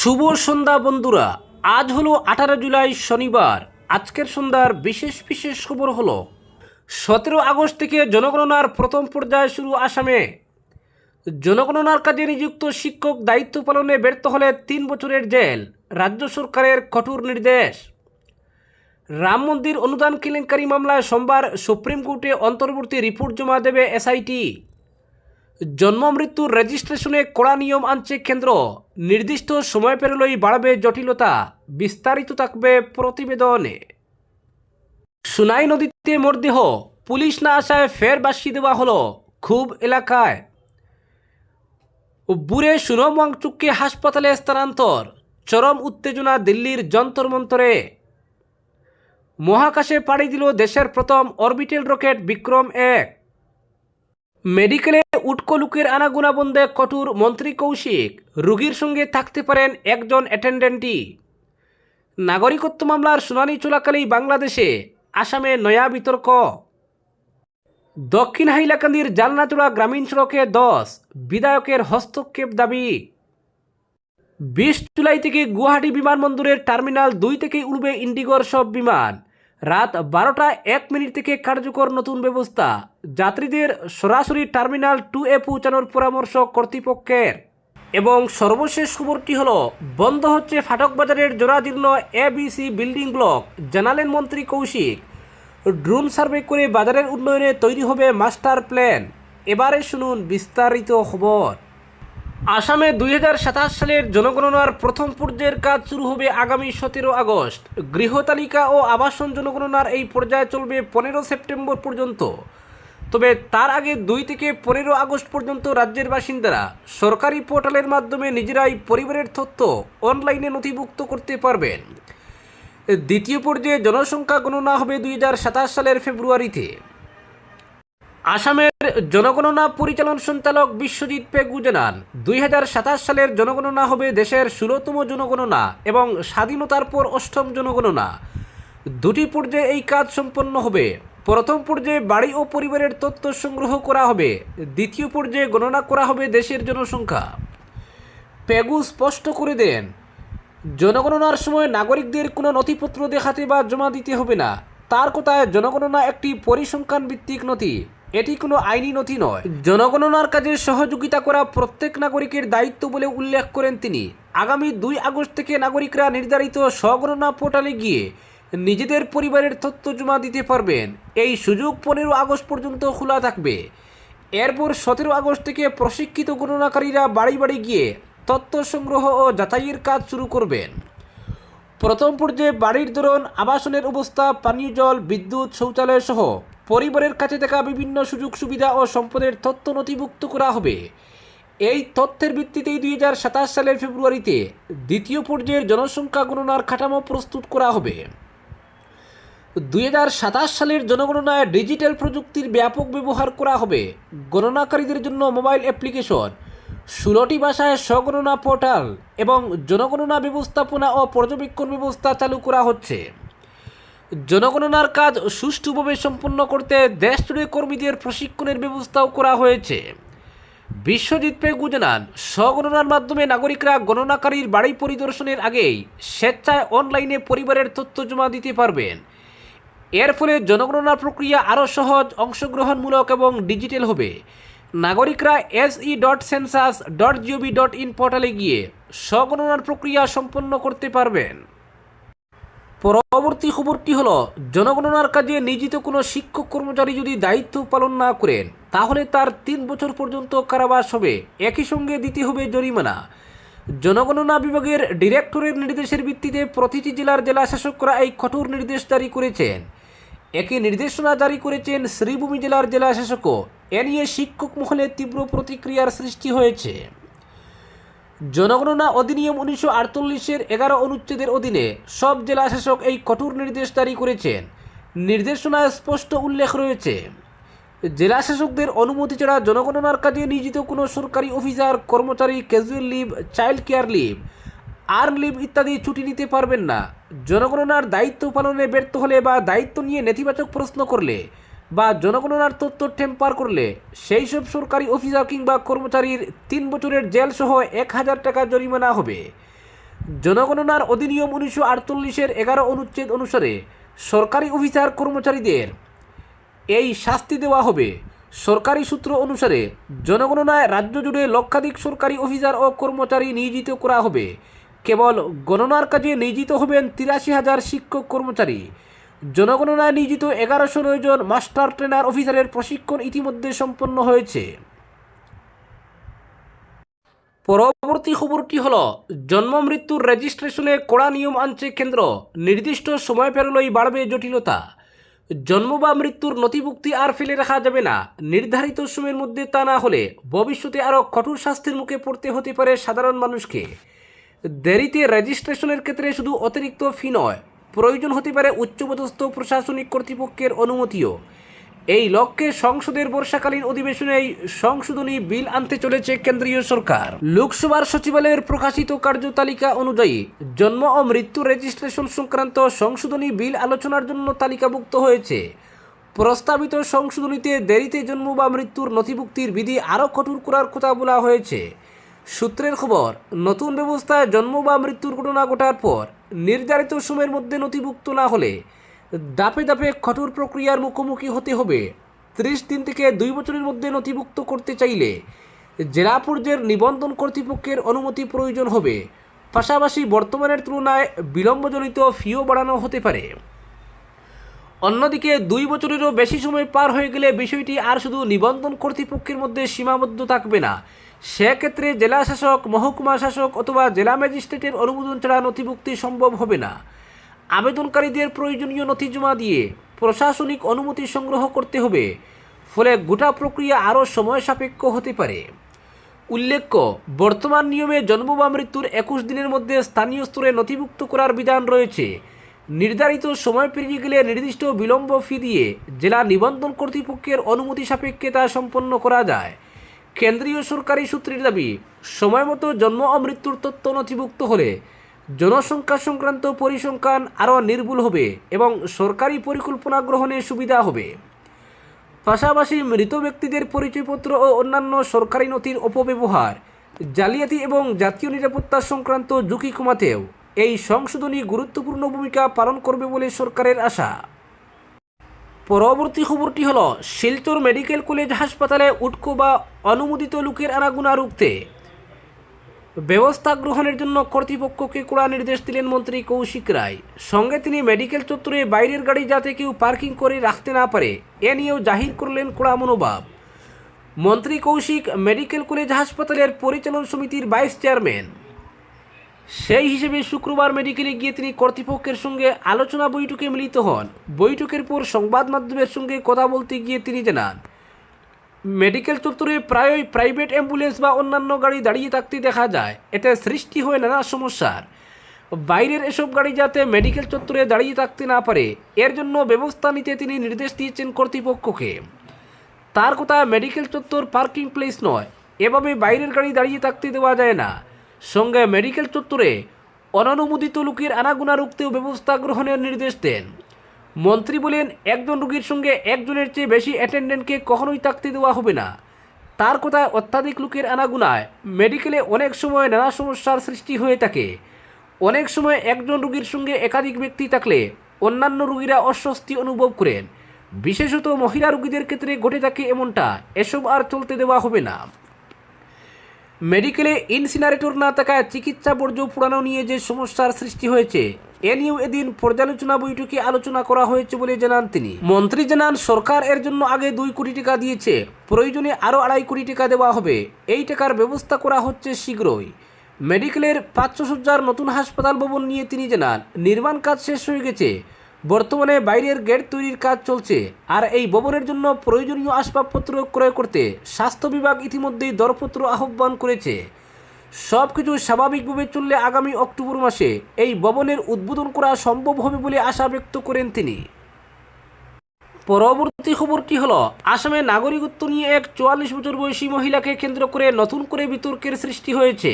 শুভ সন্ধ্যা বন্ধুরা। আজ হলো 18 জুলাই শনিবার। আজকের সন্ধ্যার বিশেষ বিশেষ খবর হলো 17 আগস্ট থেকে জনগণনার প্রথম পর্যায় শুরু আসামে। জনগণনার কাজে নিযুক্ত শিক্ষক দায়িত্ব পালনে ব্যর্থ হলে 3 বছরের জেল, রাজ্য সরকারের কঠোর নির্দেশ। রাম মন্দির অনুদান কেলেঙ্কারি মামলায় সোমবার সুপ্রিম কোর্টে অন্তর্বর্তী রিপোর্ট জমা দেবে এসআইটি। জন্ম মৃত্যুর রেজিস্ট্রেশনে কড়া নিয়ম আনছে কেন্দ্র, নির্দিষ্ট সময় পেরোলেই বাড়বে জটিলতা। বিস্তারিত থাকবে প্রতিবেদনে। সুনাই নদীতে মরদেহ, পুলিশ না আসায় ফের ভাসিয়ে দেওয়া হলো খুব এলাকায়। বুড়ে সুনম ওয়াংচুককে হাসপাতালে স্থানান্তর, চরম উত্তেজনা দিল্লির যন্তর মন্তরে। মহাকাশে পাড়ি দিল দেশের প্রথম অরবিটাল রকেট বিক্রম-1। মেডিকেলে উটকো লুকের আনাগোনা বন্ধে কঠোর মন্ত্রী কৌশিক, রোগীর সঙ্গে থাকতে পারেন একজন অ্যাটেন্ডেন্টই। নাগরিকত্ব মামলার শুনানি চলাকালেই বাংলাদেশে, আসামে নয়া বিতর্ক। দক্ষিণ হাইলাকান্দির জালনাচড়া গ্রামীণ সড়কে 10 বিধায়কের হস্তক্ষেপ দাবি। 20 জুলাই থেকে গুয়াহাটি বিমানবন্দরের টার্মিনাল 2 থেকে উড়বে ইন্ডিগোর সব বিমান। রাত 12:01 থেকে কার্যকর নতুন ব্যবস্থা, যাত্রীদের সরাসরি টার্মিনাল 2-এ পৌঁছানোর পরামর্শ কর্তৃপক্ষের। এবং সর্বশেষ খবরটি হলো, বন্ধ হচ্ছে ফাটক বাজারের জরাজীর্ণ এবিসি বিল্ডিং ব্লক, জানালেন মন্ত্রী কৌশিক। ড্রোন সার্ভে করে বাজারের উন্নয়নে তৈরি হবে মাস্টার প্ল্যান। এবারে শুনুন বিস্তারিত খবর। আসামে 2027 সালের জনগণনার প্রথম পর্যায়ের কাজ শুরু হবে আগামী 17 আগস্ট। গৃহতালিকা ও আবাসন জনগণনার এই পর্যায় চলবে 15 সেপ্টেম্বর পর্যন্ত। তবে তার আগে 2 থেকে 15 আগস্ট পর্যন্ত রাজ্যের বাসিন্দারা সরকারি পোর্টালের মাধ্যমে নিজেরাই পরিবারের তথ্য অনলাইনে নথিভুক্ত করতে পারবেন। দ্বিতীয় পর্যায়ে জনসংখ্যা গণনা হবে 2027 সালের ফেব্রুয়ারিতে। আসামের জনগণনা পরিচালন সঞ্চালক বিশ্বজিৎ পেগু জানান, 2027 সালের জনগণনা হবে দেশের 16তম জনগণনা এবং স্বাধীনতার পর 8ম জনগণনা। দুটি পর্যায়ে এই কাজ সম্পন্ন হবে। প্রথম পর্যায়ে বাড়ি ও পরিবারের তথ্য সংগ্রহ করা হবে, দ্বিতীয় পর্যায়ে গণনা করা হবে দেশের জনসংখ্যা। পেগু স্পষ্ট করে দেন, জনগণনার সময় নাগরিকদের কোনো নথিপত্র দেখাতে বা জমা দিতে হবে না। তার কথায়, জনগণনা একটি পরিসংখ্যান ভিত্তিক নথি, এটি কোনো আইনি নথি নয়। জনগণনার কাজে সহযোগিতা করা প্রত্যেক নাগরিকের দায়িত্ব বলে উল্লেখ করেন তিনি। আগামী 2 আগস্ট থেকে নাগরিকরা নির্ধারিত স্বগণনা পোর্টালে গিয়ে নিজেদের পরিবারের তথ্য জমা দিতে পারবেন। এই সুযোগ 15 আগস্ট পর্যন্ত খোলা থাকবে। এরপর 17 আগস্ট থেকে প্রশিক্ষিত গণনাকারীরা বাড়ি বাড়ি গিয়ে তথ্য সংগ্রহ ও যাচাইয়ের কাজ শুরু করবেন। প্রথম পর্যায়ে বাড়ির ধরন, আবাসনের অবস্থা, পানীয় জল, বিদ্যুৎ, শৌচালয় সহ পরিবারের কাছে থাকা বিভিন্ন সুযোগ সুবিধা ও সম্পদের তথ্য নথিভুক্ত করা হবে। এই তথ্যের ভিত্তিতেই 2027 সালের ফেব্রুয়ারিতে দ্বিতীয় পর্যায়ের জনসংখ্যা গণনার কাঠামো প্রস্তুত করা হবে। 2027 সালের জনগণনায় ডিজিটাল প্রযুক্তির ব্যাপক ব্যবহার করা হবে। গণনাকারীদের জন্য মোবাইল অ্যাপ্লিকেশন, 16টি ভাষায় স্বগণনা পোর্টাল এবং জনগণনা ব্যবস্থাপনা ও পর্যবেক্ষণ ব্যবস্থা চালু করা হচ্ছে। জনগণনার কাজ সুষ্ঠুভাবে সম্পন্ন করতে দেশজুড়ে কর্মীদের প্রশিক্ষণের ব্যবস্থাও করা হয়েছে। বিশ্বজিৎ পেগু জানান, স্বগণনার মাধ্যমে নাগরিকরা গণনাকারীর বাড়ি পরিদর্শনের আগেই স্বেচ্ছায় অনলাইনে পরিবারের তথ্য জমা দিতে পারবেন। এর ফলে জনগণনার প্রক্রিয়া আরও সহজ, অংশগ্রহণমূলক এবং ডিজিটাল হবে। নাগরিকরা se.census.gov.in পোর্টালে গিয়ে স্বগণনার প্রক্রিয়া সম্পন্ন করতে পারবেন। পরবর্তী খবরটি হলো, জনগণনার কাজে নিয়োজিত কোনো শিক্ষক কর্মচারী যদি দায়িত্ব পালন না করেন তাহলে তার 3 বছর পর্যন্ত কারাবাস হবে, একই সঙ্গে দিতে হবে জরিমানা। জনগণনা বিভাগের ডিরেক্টরের নির্দেশের ভিত্তিতে প্রতিটি জেলার জেলা শাসকরা এই কঠোর নির্দেশ জারি করেছেন। একই নির্দেশনা জারি করেছেন শ্রীভূমি জেলার জেলা শাসকও। এ নিয়ে শিক্ষক মহলে তীব্র প্রতিক্রিয়ার সৃষ্টি হয়েছে। জনগণনা অধিনিয়ম 1948-এর 11 অনুচ্ছেদের অধীনে সব জেলা শাসক এই কঠোর নির্দেশ জারি করেছেন। নির্দেশনায় স্পষ্ট উল্লেখ রয়েছে, জেলা শাসকদের অনুমতি ছাড়া জনগণনার কাজে নিয়োজিত কোনো সরকারি অফিসার কর্মচারী casual leave, child care leave, earn leave ইত্যাদি ছুটি নিতে পারবেন না। জনগণনার দায়িত্ব পালনে ব্যর্থ হলে বা দায়িত্ব নিয়ে নেতিবাচক প্রশ্ন করলে বা জনগণনার তথ্য টেম্পার করলে সেই সব সরকারি অফিসার কিংবা কর্মচারীর 3 বছরের জেল সহ 1000 টাকা জরিমানা হবে। জনগণনার অধিনিয়ম 1948-এর 11 অনুচ্ছেদ অনুসারে সরকারি অফিসার কর্মচারীদের এই শাস্তি দেওয়া হবে। সরকারি সূত্র অনুসারে জনগণনায় রাজ্য জুড়ে লক্ষাধিক সরকারি অফিসার ও কর্মচারী নিয়োজিত করা হবে। কেবল গণনার কাজে নিয়োজিত হবেন 83,000 শিক্ষক কর্মচারী। জনগণনায় নিয়োজিত 1109 জন মাস্টার ট্রেনার অফিসারের প্রশিক্ষণ ইতিমধ্যে সম্পন্ন হয়েছে। পরবর্তী খবরটি হল, জন্ম মৃত্যুর রেজিস্ট্রেশনে কড়া নিয়ম আনছে কেন্দ্র, নির্দিষ্ট সময় পেরোলেই বাড়বে জটিলতা। জন্ম বা মৃত্যুর নথিভুক্তি আর ফেলে রাখা যাবে না। নির্ধারিত সময়ের মধ্যে তা না হলে ভবিষ্যতে আরও কঠোর শাস্তির মুখে পড়তে হতে পারে সাধারণ মানুষকে। দেরিতে রেজিস্ট্রেশনের ক্ষেত্রে শুধু অতিরিক্ত ফি নয়, প্রয়োজন হতে পারে উচ্চপদস্থ প্রশাসনিক কর্তৃপক্ষের অনুমতিও। এই লক্ষ্যে সংসদের বর্ষাকালীন অধিবেশনে সংশোধনী বিল আনতে চলেছে কেন্দ্রীয় সরকার। লোকসভার সচিবালয়ের প্রকাশিত কার্যতালিকা অনুযায়ী জন্ম ও মৃত্যু রেজিস্ট্রেশন সংক্রান্ত সংশোধনী বিল আলোচনার জন্য তালিকাভুক্ত হয়েছে। প্রস্তাবিত সংশোধনীতে দেরিতে জন্ম বা মৃত্যুর নথিভুক্তির বিধি আরও কঠোর করার কথা বলা হয়েছে। সূত্রের খবর, নতুন ব্যবস্থায় জন্ম বা মৃত্যুর ঘটনা ঘটার পর নির্ধারিত সময়ের মধ্যে নথিভুক্ত না হলে ধাপে ধাপে কঠোর প্রক্রিয়ার মুখোমুখি হতে হবে। 30 দিন থেকে 2 বছরের মধ্যে নথিভুক্ত করতে চাইলে জেলা পর্যায়ের নিবন্ধন কর্তৃপক্ষের অনুমতি প্রয়োজন হবে। পাশাপাশি বর্তমানের তুলনায় বিলম্বজনিত ফিও বাড়ানো হতে পারে। অন্যদিকে 2 বছরেরও বেশি সময় পার হয়ে গেলে বিষয়টি আর শুধু নিবন্ধন কর্তৃপক্ষের মধ্যে সীমাবদ্ধ থাকবে না। সেক্ষেত্রে জেলা শাসক, মহকুমা শাসক অথবা জেলা ম্যাজিস্ট্রেটের অনুমোদন ছাড়া নথিভুক্তি সম্ভব হবে না। আবেদনকারীদের প্রয়োজনীয় নথি জমা দিয়ে প্রশাসনিক অনুমতি সংগ্রহ করতে হবে। ফলে গোটা প্রক্রিয়া আরও সময় সাপেক্ষ হতে পারে। উল্লেখ্য, বর্তমান নিয়মে জন্ম বা মৃত্যুর 21 দিনের মধ্যে স্থানীয় স্তরে নথিভুক্ত করার বিধান রয়েছে। নির্ধারিত সময় পেরিয়ে গেলে নির্দিষ্ট বিলম্ব ফি দিয়ে জেলা নিবন্ধন কর্তৃপক্ষের অনুমতি সাপেক্ষে তা সম্পন্ন করা যায়। কেন্দ্রীয় সরকারি সূত্রের দাবি, সময়মতো জন্ম ও মৃত্যুর তথ্য নথিভুক্ত হলে জনসংখ্যা সংক্রান্ত পরিসংখ্যান আরও নির্ভুল হবে এবং সরকারি পরিকল্পনা গ্রহণে সুবিধা হবে। পাশাপাশি মৃত ব্যক্তিদের পরিচয়পত্র ও অন্যান্য সরকারি নথির অপব্যবহার, জালিয়াতি এবং জাতীয় নিরাপত্তা সংক্রান্ত ঝুঁকি কমাতেও এই সংশোধনী গুরুত্বপূর্ণ ভূমিকা পালন করবে বলে সরকারের আশা। পরবর্তী খবরটি হল, শিলচর মেডিকেল কলেজ হাসপাতালে উটকো বা অনুমোদিত লোকের আনাগোনা রুখতে ব্যবস্থা গ্রহণের জন্য কর্তৃপক্ষকে কড়া নির্দেশ দিলেন মন্ত্রী কৌশিক রায়। সঙ্গে তিনি মেডিকেল চত্বরে বাইরের গাড়ি যাতে কেউ পার্কিং করে রাখতে না পারে এ নিয়েও জাহির করলেন কড়া মনোভাব। মন্ত্রী কৌশিক মেডিকেল কলেজ হাসপাতালের পরিচালন সমিতির ভাইস চেয়ারম্যান। সেই হিসেবে শুক্রবার মেডিকেলে গিয়ে তিনি কর্তৃপক্ষের সঙ্গে আলোচনা বৈঠকে মিলিত হন। বৈঠকের পর সংবাদ মাধ্যমের সঙ্গে কথা বলতে গিয়ে তিনি জানান, মেডিকেল চত্বরে প্রায়ই প্রাইভেট অ্যাম্বুলেন্স বা অন্যান্য গাড়ি দাঁড়িয়ে থাকতে দেখা যায়। এতে সৃষ্টি হয় নানা সমস্যার। বাইরের এসব গাড়ি যাতে মেডিকেল চত্বরে দাঁড়িয়ে থাকতে না পারে এর জন্য ব্যবস্থা নিতে তিনি নির্দেশ দিয়েছেন কর্তৃপক্ষকে। তার কথা, মেডিকেল চত্বর পার্কিং প্লেস নয়, এভাবে বাইরের গাড়ি দাঁড়িয়ে থাকতে দেওয়া যায় না। সঙ্গে মেডিকেল চত্বরে অননুমোদিত লোকের আনাগোনা রুখতেও ব্যবস্থা গ্রহণের নির্দেশ দেন। মন্ত্রী বলেন, একজন রোগীর সঙ্গে একজনের চেয়ে বেশি অ্যাটেন্ডেন্টকে কখনোই থাকতে দেওয়া হবে না। তার কথায়, অত্যাধিক লোকের আনাগোনায় মেডিকেলে অনেক সময় নানা সমস্যার সৃষ্টি হয়ে থাকে। অনেক সময় একজন রোগীর সঙ্গে একাধিক ব্যক্তি থাকলে অন্যান্য রোগীরা অস্বস্তি অনুভব করেন। বিশেষত মহিলা রোগীদের ক্ষেত্রে ঘটে থাকে এমনটা। এসব আর চলতে দেওয়া হবে না। মেডিকেলে ইনসিনারেটর না থাকায় চিকিৎসা বর্জ্য পোড়ানো নিয়ে যে সমস্যার সৃষ্টি হয়েছে এ নিয়েও এদিন পর্যালোচনা বৈঠকে আলোচনা করা হয়েছে বলে জানান তিনি। মন্ত্রী জানান, সরকার এর জন্য আগে 2 কোটি টাকা দিয়েছে, প্রয়োজনে আরও 2.5 কোটি টাকা দেওয়া হবে। এই টাকার ব্যবস্থা করা হচ্ছে শীঘ্রই। মেডিকেলের 500 শয্যার নতুন হাসপাতাল ভবন নিয়ে তিনি জানান, নির্মাণ কাজ শেষ হয়ে গেছে। বর্তমানে বাইরের গেট তৈরির কাজ চলছে। আর এই ভবনের জন্য প্রয়োজনীয় আসবাবপত্র ক্রয় করতে স্বাস্থ্য বিভাগ ইতিমধ্যেই দরপত্র আহ্বান করেছে। সব কিছু স্বাভাবিকভাবে চললে আগামী অক্টোবর মাসে এই ভবনের উদ্বোধন করা সম্ভব হবে বলে আশা ব্যক্ত করেন তিনি। পরবর্তী খবরটি হল, আসামে নাগরিকত্ব নিয়ে এক 44 বছর বয়সী মহিলাকে কেন্দ্র করে নতুন করে বিতর্কের সৃষ্টি হয়েছে।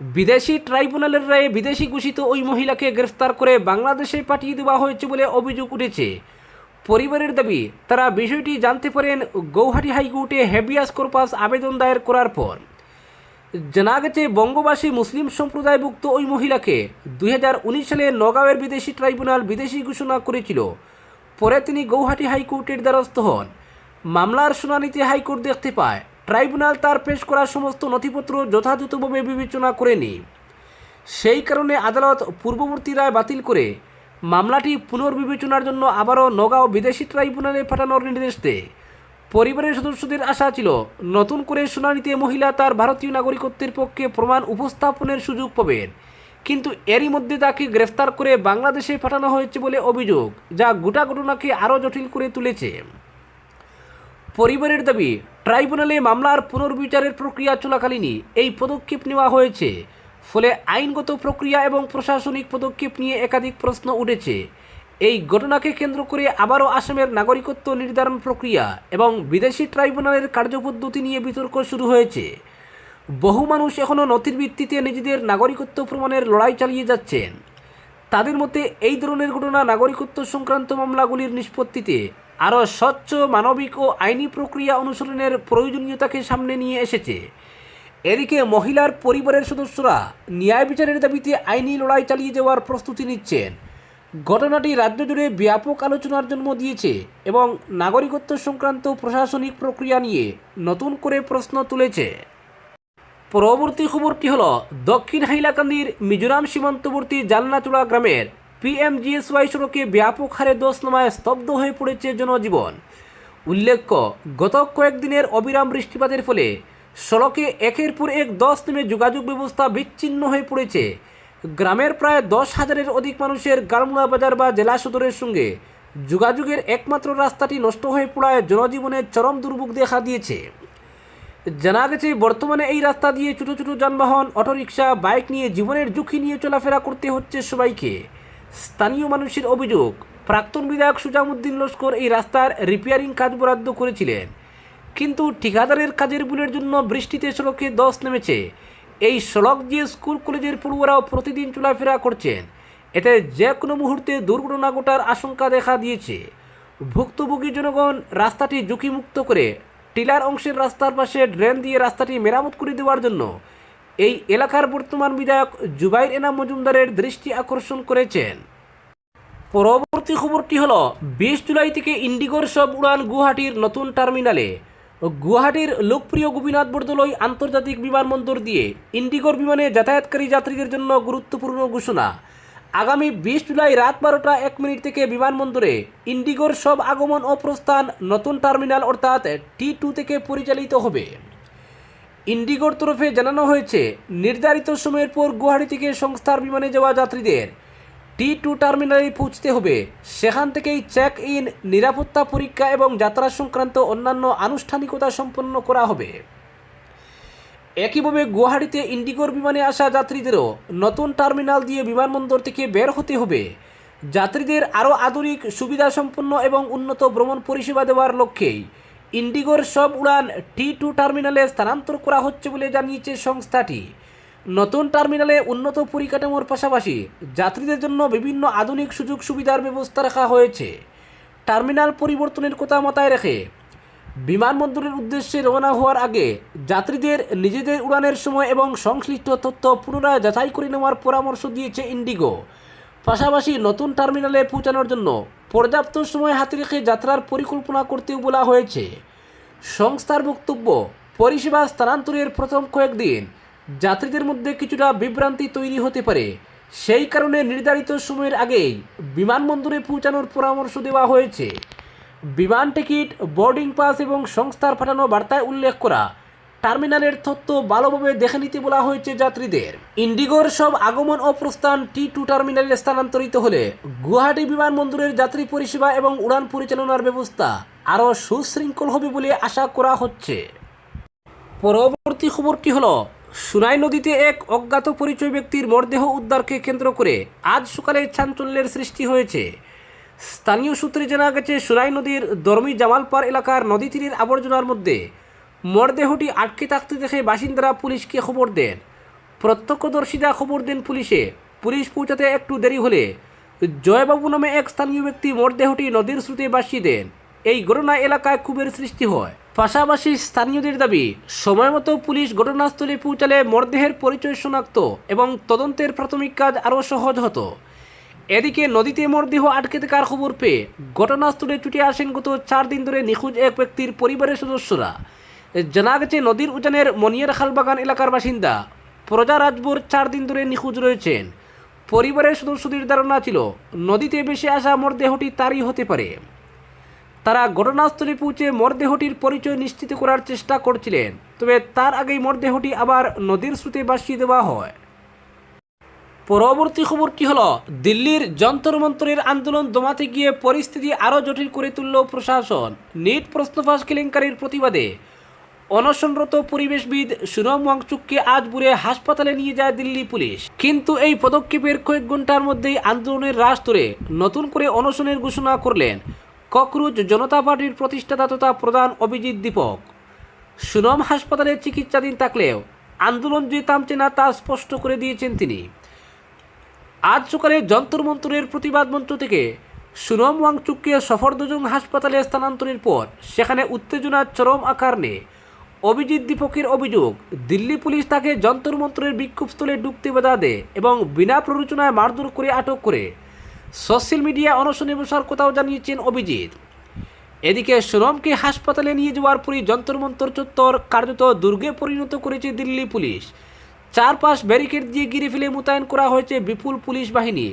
বিদেশি ট্রাইব্যুনালের রায়ে বিদেশি ঘোষিত ওই মহিলাকে গ্রেফতার করে বাংলাদেশে পাঠিয়ে দেওয়া হয়েছে বলে অভিযোগ উঠেছে। পরিবারের দাবি, তারা বিষয়টি জানতে পারেন গৌহাটি হাইকোর্টে হেভিয়াস কর্পাস আবেদন দায়ের করার পর। জানা গেছে বঙ্গবাসী মুসলিম সম্প্রদায়ভুক্ত ওই মহিলাকে 2019 সালে নগাঁওয়ের বিদেশি ট্রাইব্যুনাল বিদেশি ঘোষণা করেছিল। পরে তিনি গৌহাটি হাইকোর্টের দ্বারস্থ হন। মামলার শুনানিতে হাইকোর্ট দেখতে পায় ট্রাইব্যুনাল তার পেশ করা সমস্ত নথিপত্র যথাযথভাবে বিবেচনা করেনি। সেই কারণে আদালত পূর্ববর্তী রায় বাতিল করে মামলাটি পুনর্বিবেচনার জন্য আবারও নগাঁও বিদেশি ট্রাইব্যুনালে পাঠানোর নির্দেশ দেয়। পরিবারের সদস্যদের আশা ছিল নতুন করে শুনানিতে মহিলা তার ভারতীয় নাগরিকত্বের পক্ষে প্রমাণ উপস্থাপনের সুযোগ পাবেন, কিন্তু এরই মধ্যে তাকে গ্রেফতার করে বাংলাদেশে পাঠানো হয়েছে বলে অভিযোগ, যা গোটা ঘটনাকে আরও জটিল করে তুলেছে। পরিবারের দাবি, ট্রাইব্যুনালে মামলার পুনর্বিচারের প্রক্রিয়া চলাকালীনই এই পদক্ষেপ নেওয়া হয়েছে, ফলে আইনগত প্রক্রিয়া এবং প্রশাসনিক পদক্ষেপ নিয়ে একাধিক প্রশ্ন উঠেছে। এই ঘটনাকে কেন্দ্র করে আবারও আসামের নাগরিকত্ব নির্ধারণ প্রক্রিয়া এবং বিদেশি ট্রাইব্যুনালের কার্যপদ্ধতি নিয়ে বিতর্ক শুরু হয়েছে। বহু মানুষ এখনও নথির ভিত্তিতে নিজেদের নাগরিকত্ব প্রমাণের লড়াই চালিয়ে যাচ্ছেন। তাদের মতে এই ধরনের ঘটনা নাগরিকত্ব সংক্রান্ত মামলাগুলির নিষ্পত্তিতে আরও স্বচ্ছ, মানবিক ও আইনি প্রক্রিয়া অনুসরণের প্রয়োজনীয়তাকে সামনে নিয়ে এসেছে। এদিকে মহিলার পরিবারের সদস্যরা ন্যায় বিচারের দাবিতে আইনি লড়াই চালিয়ে যাওয়ার প্রস্তুতি নিচ্ছেন। ঘটনাটি রাজ্য জুড়ে ব্যাপক আলোচনার জন্ম দিয়েছে এবং নাগরিকত্ব সংক্রান্ত প্রশাসনিক প্রক্রিয়া নিয়ে নতুন করে প্রশ্ন তুলেছে। পরবর্তী খবরটি হল, দক্ষিণ হাইলাকান্দির মিজোরাম সীমান্তবর্তী জালনাচূড়া গ্রামের PMGSY সড়কে ব্যাপক হারে ধস নামায় স্তব্ধ হয়ে পড়েছে জনজীবন। উল্লেখ্য, গত কয়েকদিনের অবিরাম বৃষ্টিপাতের ফলে সড়কে একের পর এক ধস নেমে যোগাযোগ ব্যবস্থা বিচ্ছিন্ন হয়ে পড়েছে। গ্রামের প্রায় 10,000-এর অধিক মানুষের গালমুড়া বাজার বা জেলা সদরের সঙ্গে যোগাযোগের একমাত্র রাস্তাটি নষ্ট হয়ে পড়ায় জনজীবনের চরম দুর্ভোগ দেখা দিয়েছে। জানা গেছে বর্তমানে এই রাস্তা দিয়ে ছোটো ছোটো যানবাহন, অটোরিকশা, বাইক নিয়ে জীবনের ঝুঁকি নিয়ে চলাফেরা করতে হচ্ছে সবাইকে। স্থানীয় মানুষের অভিযোগ, প্রাক্তন বিধায়ক সুজামউদ্দিন লস্কর এই রাস্তার রিপেয়ারিং কাজ বরাদ্দ করেছিলেন, কিন্তু ঠিকাদারের কাজের ভুলের জন্য বৃষ্টিতে সড়কে ধস নেমেছে। এই সড়ক দিয়ে স্কুল কলেজের পড়ুয়ারাও প্রতিদিন চলাফেরা করছেন। এতে যে কোনো মুহূর্তে দুর্ঘটনা ঘটার আশঙ্কা দেখা দিয়েছে। ভুক্তভোগী জনগণ রাস্তাটি ঝুঁকিমুক্ত করে টিলার অংশের রাস্তার পাশে ড্রেন দিয়ে রাস্তাটি মেরামত করে দেওয়ার জন্য এই এলাকার বর্তমান বিধায়ক জুবাইর এনাম মজুমদারের দৃষ্টি আকর্ষণ করেছেন। পরবর্তী খবরটি হল, 20 জুলাই থেকে ইন্ডিগোর সব উড়ান গুয়াহাটির নতুন টার্মিনালে। গুয়াহাটির লোকপ্রিয় গোপীনাথ বরদলৈ আন্তর্জাতিক বিমানবন্দর দিয়ে ইন্ডিগোর বিমানে যাতায়াতকারী যাত্রীদের জন্য গুরুত্বপূর্ণ ঘোষণা। আগামী 20 জুলাই রাত 12:01 থেকে বিমানবন্দরে ইন্ডিগোর সব আগমন ও প্রস্থান নতুন টার্মিনাল অর্থাৎ T2 থেকে পরিচালিত হবে। ইন্ডিগোর তরফে জানানো হয়েছে, নির্ধারিত সময়ের পর গুয়াহাটি থেকে সংস্থার বিমানে যাওয়া যাত্রীদের T2 টার্মিনালে পৌঁছতে হবে। সেখান থেকেই চেক ইন, নিরাপত্তা পরীক্ষা এবং যাত্রা সংক্রান্ত অন্যান্য আনুষ্ঠানিকতা সম্পন্ন করা হবে। একইভাবে গুয়াহাটিতে ইন্ডিগোর বিমানে আসা যাত্রীদেরও নতুন টার্মিনাল দিয়ে বিমানবন্দর থেকে বের হতে হবে। যাত্রীদের আরও আধুনিক, সুবিধাসম্পন্ন এবং উন্নত ভ্রমণ পরিষেবা দেওয়ার লক্ষ্যেই ইন্ডিগোর সব উড়ান T2 টার্মিনালে স্থানান্তর করা হচ্ছে বলে জানিয়েছে সংস্থাটি। নতুন টার্মিনালে উন্নত পরিকাঠামোর পাশাপাশি যাত্রীদের জন্য বিভিন্ন আধুনিক সুযোগ সুবিধার ব্যবস্থা রাখা হয়েছে। টার্মিনাল পরিবর্তনের কথা মাথায় রেখে বিমানবন্দরের উদ্দেশ্যে রওনা হওয়ার আগে যাত্রীদের নিজেদের উড়ানের সময় এবং সংশ্লিষ্ট তথ্য পুনরায় যাচাই করে নেওয়ার পরামর্শ দিয়েছে ইন্ডিগো। পাশাপাশি নতুন টার্মিনালে পৌঁছানোর জন্য পর্যাপ্ত সময় হাতে রেখে যাত্রার পরিকল্পনা করতেও বলা হয়েছে। সংস্থার বক্তব্য, পরিষেবা স্থানান্তরের প্রথম কয়েকদিন যাত্রীদের মধ্যে কিছুটা বিভ্রান্তি তৈরি হতে পারে। সেই কারণে নির্ধারিত সময়ের আগেই বিমানবন্দরে পৌঁছানোর পরামর্শ দেওয়া হয়েছে। বিমান টিকিট, বোর্ডিং পাস এবং সংস্থার পাঠানো বার্তায় উল্লেখ করা টার্মিনালের তথ্য ভালোভাবে দেখে নিতে বলা হয়েছে যাত্রীদের। ইন্ডিগোর সব আগমন ও প্রস্থান T2 টার্মিনালে স্থানান্তরিত হলে গুয়াহাটি বিমানবন্দরের যাত্রী পরিষেবা এবং উড়ান পরিচালনার ব্যবস্থা আরও সুশৃঙ্খল হবে বলে আশা করা হচ্ছে। পরবর্তী খবরটি হল, সুনাই নদীতে এক অজ্ঞাত পরিচয় ব্যক্তির মরদেহ উদ্ধারকে কেন্দ্র করে আজ সকালে চাঞ্চল্যের সৃষ্টি হয়েছে। স্থানীয় সূত্রে জানা গেছে, সুনাই নদীর দরমি জামালপাড় এলাকার নদী তীরের আবর্জনার মধ্যে মরদেহটি আটকে থাকতে দেখে বাসিন্দারা পুলিশকে খবর দেন। প্রত্যক্ষদর্শীরা খবর দেন পুলিশে। পুলিশ পৌঁছাতে একটু দেরি হলে জয়বাবু নামে এক স্থানীয় ব্যক্তি মরদেহটি নদীর স্রোতে ভাসিয়ে দেন। এই ঘটনায় এলাকায় ক্ষোভের সৃষ্টি হয়। পাশাপাশি স্থানীয়দের দাবি সময় মতো পুলিশ ঘটনাস্থলে পৌঁছালে মরদেহের পরিচয় শনাক্ত এবং তদন্তের প্রাথমিক কাজ আরও সহজ হতো। এদিকে নদীতে মরদেহ আটকে থাকার খবর পেয়ে ঘটনাস্থলে ছুটে আসেন গত 4 দিন ধরে নিখোঁজ এক ব্যক্তির পরিবারের সদস্যরা। জানা গেছে নদীর উজানের মনিয়ার খালবাগান এলাকার বাসিন্দা প্রজা রাজভর 4 দিন ধরে নিখোঁজ রয়েছেন। পরিবারের সদস্যদের ধারণা ছিল নদীতে ভেসে আসা মরদেহটি তারই হতে পারে। তারা ঘটনাস্থলে পৌঁছে মরদেহটির পরিচয় নিশ্চিত করার চেষ্টা করছিলেন, তবে তার আগেই মরদেহটি আবার নদীর স্রোতে ভাসিয়ে দেওয়া হয়। পরবর্তী খবরটি হলো দিল্লির যন্তর মন্তরের আন্দোলন দমাতে গিয়ে পরিস্থিতি আরও জটিল করে তুলল প্রশাসন। নিট প্রশ্নফাঁস কেলেঙ্কারির প্রতিবাদে অনশনরত পরিবেশবিদ সুনম ওয়াংচুককে আজ ভোরে হাসপাতালে নিয়ে যায় দিল্লি পুলিশ। কিন্তু এই পদক্ষেপের কয়েক ঘন্টার মধ্যেই আন্দোলনের রাশ ধরে নতুন করে অনশনের ঘোষণা করলেন ককরোচ জনতা পার্টির প্রতিষ্ঠাতা তথা প্রধান অভিজিৎ দীপক। সুনম হাসপাতালে চিকিৎসাধীন থাকলেও আন্দোলন যে থামছে না তা স্পষ্ট করে দিয়েছেন তিনি। আজ সকালে যন্তর মন্তরের প্রতিবাদ মঞ্চ থেকে সুনম ওয়াংচুককে সফরদজং হাসপাতালে স্থানান্তরের পর সেখানে উত্তেজনার চরম আকার নেয়। অভিজিৎ দীপকের অভিযোগ, দিল্লি পুলিশ তাকে যন্তর মন্তরের বিক্ষোভস্থলে ঢুকতে বাধা দেয় এবং বিনা প্ররোচনায় মারধর করে আটক করে। সোশ্যাল মিডিয়া অনশনে বসার কথাও জানিয়েছেন অভিজিৎ। এদিকে সুনমকে হাসপাতালে নিয়ে যাওয়ার পরই যন্তর মন্তর চত্বর কার্যত দুর্গে পরিণত করেছে দিল্লি পুলিশ। চারপাশ ব্যারিকেড দিয়ে ঘিরে ফেলে মোতায়েন করা হয়েছে বিপুল পুলিশ বাহিনী।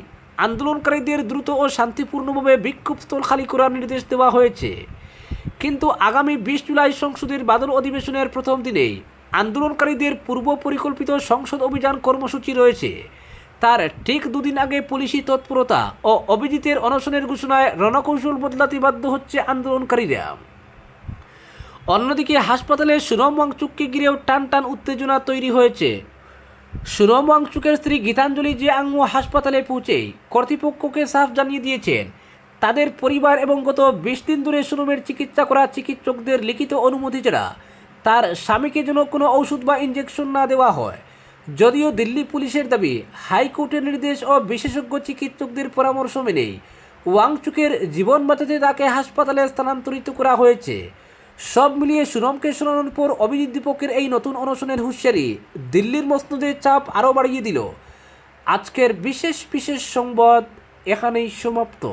আন্দোলনকারীদের দ্রুত ও শান্তিপূর্ণভাবে বিক্ষোভস্থল খালি করার নির্দেশ দেওয়া হয়েছে। কিন্তু আগামী 20 জুলাই সংসদের বাদল অধিবেশনের প্রথম দিনেই আন্দোলনকারীদের পূর্ব পরিকল্পিত সংসদ অভিযান কর্মসূচি রয়েছে। তার ঠিক দুদিন আগে পুলিশি তৎপরতা ও অভিজিতের অনশনের ঘোষণায় রণকৌশল বদলাতে বাধ্য হচ্ছে আন্দোলনকারীরা। অন্যদিকে হাসপাতালে সুনম ওয়াংচুককে ঘিরেও টান টান উত্তেজনা তৈরি হয়েছে। সুনম ওয়াংচুকের স্ত্রী গীতাঞ্জলি যে আংমো হাসপাতালে পৌঁছেই কর্তৃপক্ষকে সাফ জানিয়ে দিয়েছেন তাদের পরিবার এবং গত 20 দিন ধরে সুনমের চিকিৎসা করা চিকিৎসকদের লিখিত অনুমতি ছাড়া তার স্বামীকে যেন কোনো ওষুধ বা ইঞ্জেকশন না দেওয়া হয়। যদিও দিল্লি পুলিশের দাবি হাইকোর্টের নির্দেশ ও বিশেষজ্ঞ চিকিৎসকদের পরামর্শ মেনেই ওয়াংচুকের জীবন বাঁচাতে তাকে হাসপাতালে স্থানান্তরিত করা হয়েছে। সব মিলিয়ে সুনমকে শোনানোর পর অভিজিৎ দীপকের এই নতুন অনশনের হুঁশিয়ারি দিল্লির মসনদের চাপ আরও বাড়িয়ে দিল। আজকের বিশেষ সংবাদ এখানেই সমাপ্ত।